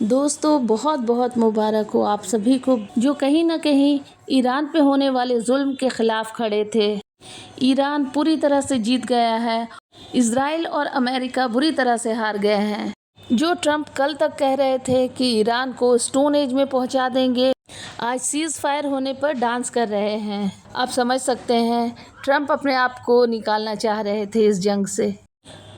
दोस्तों बहुत बहुत मुबारक हो आप सभी को जो कहीं ना कहीं ईरान पे होने वाले जुल्म के खिलाफ खड़े थे। ईरान पूरी तरह से जीत गया है। इजराइल और अमेरिका बुरी तरह से हार गए हैं। जो ट्रम्प कल तक कह रहे थे कि ईरान को स्टोन एज में पहुंचा देंगे, आज सीज फायर होने पर डांस कर रहे हैं। आप समझ सकते हैं ट्रम्प अपने आप को निकालना चाह रहे थे इस जंग से।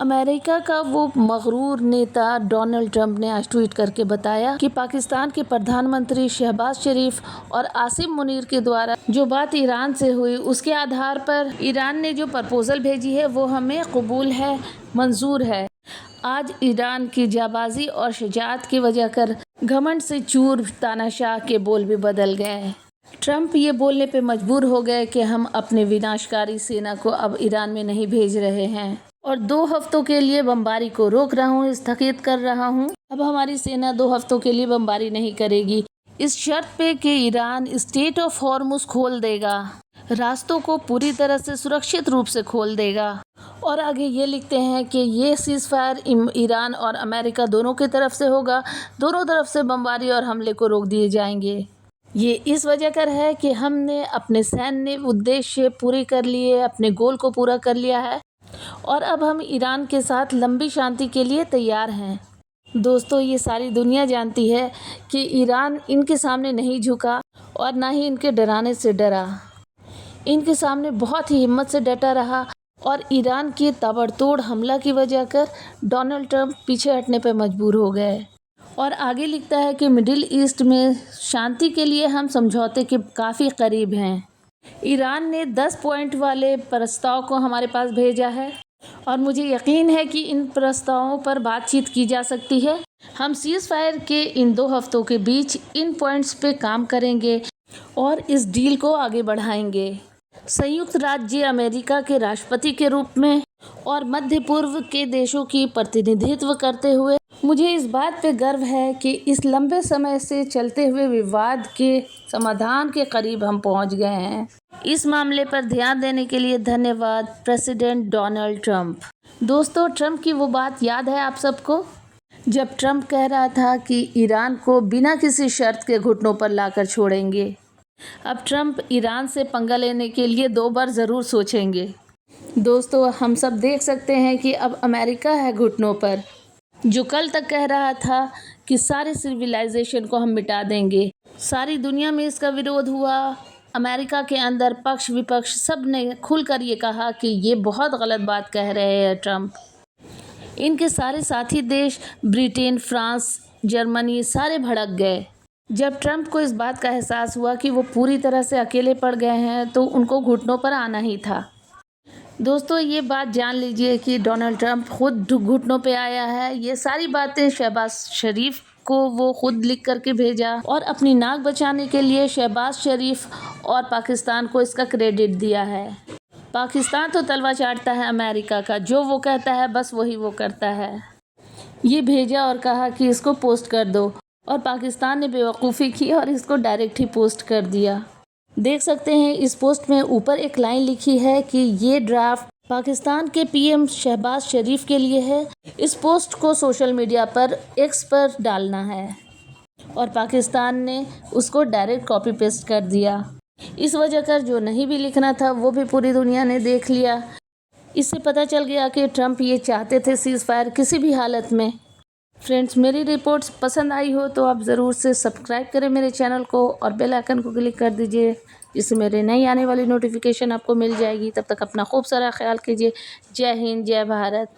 अमेरिका का वो मगरूर नेता डोनाल्ड ट्रंप ने आज ट्वीट करके बताया कि पाकिस्तान के प्रधानमंत्री शहबाज शरीफ और आसिम मुनीर के द्वारा जो बात ईरान से हुई उसके आधार पर ईरान ने जो प्रपोजल भेजी है वो हमें कबूल है, मंजूर है। आज ईरान की जाबाजी और शजाअत की वजह कर घमंड से चूर तानाशाह के बोल भी बदल गए। ट्रंप ये बोलने पे मजबूर हो गए कि हम अपने विनाशकारी सेना को अब ईरान में नहीं भेज रहे हैं और 2 हफ्तों के लिए बमबारी को रोक रहा हूँ, स्थगित कर रहा हूँ। अब हमारी सेना 2 हफ्तों के लिए बमबारी नहीं करेगी, इस शर्त पे कि ईरान स्टेट ऑफ हॉर्मुज खोल देगा, रास्तों को पूरी तरह से सुरक्षित रूप से खोल देगा। और आगे ये लिखते हैं कि ये सीज फायर ईरान और अमेरिका दोनों की तरफ से होगा, दोनों तरफ से बमबारी और हमले को रोक दिए जाएंगे। ये इस वजह कर है कि हमने अपने सैन्य उद्देश्य पूरे कर लिए, अपने गोल को पूरा कर लिया है और अब हम ईरान के साथ लंबी शांति के लिए तैयार हैं। दोस्तों ये सारी दुनिया जानती है कि ईरान इनके सामने नहीं झुका और ना ही इनके डराने से डरा, इनके सामने बहुत ही हिम्मत से डटा रहा और ईरान की ताबड़तोड़ हमला की वजह कर डोनाल्ड ट्रंप पीछे हटने पर मजबूर हो गए। और आगे लिखता है कि मिडिल ईस्ट में शांति के लिए हम समझौते के काफ़ी करीब हैं। ईरान ने 10 पॉइंट वाले प्रस्ताव को हमारे पास भेजा है और मुझे यकीन है कि इन प्रस्तावों पर बातचीत की जा सकती है। हम सीज फायर के इन 2 हफ्तों के बीच इन पॉइंट्स पे काम करेंगे और इस डील को आगे बढ़ाएंगे। संयुक्त राज्य अमेरिका के राष्ट्रपति के रूप में और मध्य पूर्व के देशों की प्रतिनिधित्व करते हुए मुझे इस बात पे गर्व है कि इस लंबे समय से चलते हुए विवाद के समाधान के करीब हम पहुंच गए हैं। इस मामले पर ध्यान देने के लिए धन्यवाद प्रेसिडेंट डोनाल्ड ट्रंप। दोस्तों ट्रंप की वो बात याद है आप सबको, जब ट्रंप कह रहा था कि ईरान को बिना किसी शर्त के घुटनों पर लाकर छोड़ेंगे। अब ट्रंप ईरान से पंगा लेने के लिए 2 बार ज़रूर सोचेंगे। दोस्तों हम सब देख सकते हैं कि अब अमेरिका है घुटनों पर, जो कल तक कह रहा था कि सारे सिविलाइजेशन को हम मिटा देंगे। सारी दुनिया में इसका विरोध हुआ। अमेरिका के अंदर पक्ष विपक्ष सब ने खुलकर ये कहा कि ये बहुत गलत बात कह रहे हैं ट्रंप। इनके सारे साथी देश ब्रिटेन, फ्रांस, जर्मनी सारे भड़क गए। जब ट्रंप को इस बात का एहसास हुआ कि वो पूरी तरह से अकेले पड़ गए हैं तो उनको घुटनों पर आना ही था। दोस्तों ये बात जान लीजिए कि डोनाल्ड ट्रंप खुद घुटनों पे आया है। ये सारी बातें शहबाज शरीफ को वो खुद लिख करके भेजा और अपनी नाक बचाने के लिए शहबाज शरीफ और पाकिस्तान को इसका क्रेडिट दिया है। पाकिस्तान तो तलवा चाटता है अमेरिका का, जो वो कहता है बस वही वो करता है। ये भेजा और कहा कि इसको पोस्ट कर दो और पाकिस्तान ने बेवकूफ़ी की और इसको डायरेक्ट ही पोस्ट कर दिया। देख सकते हैं इस पोस्ट में ऊपर एक लाइन लिखी है कि ये ड्राफ्ट पाकिस्तान के पीएम शहबाज शरीफ के लिए है। इस पोस्ट को सोशल मीडिया पर एक्स पर डालना है और पाकिस्तान ने उसको डायरेक्ट कॉपी पेस्ट कर दिया। इस वजह कर जो नहीं भी लिखना था वो भी पूरी दुनिया ने देख लिया। इससे पता चल गया कि ट्रंप ये चाहते थे सीज फायर किसी भी हालत में। फ्रेंड्स मेरी रिपोर्ट्स पसंद आई हो तो आप ज़रूर से सब्सक्राइब करें मेरे चैनल को और बेल आइकन को क्लिक कर दीजिए, जिससे मेरे नई आने वाली नोटिफिकेशन आपको मिल जाएगी। तब तक अपना खूब सारा ख्याल कीजिए। जय हिंद, जय भारत।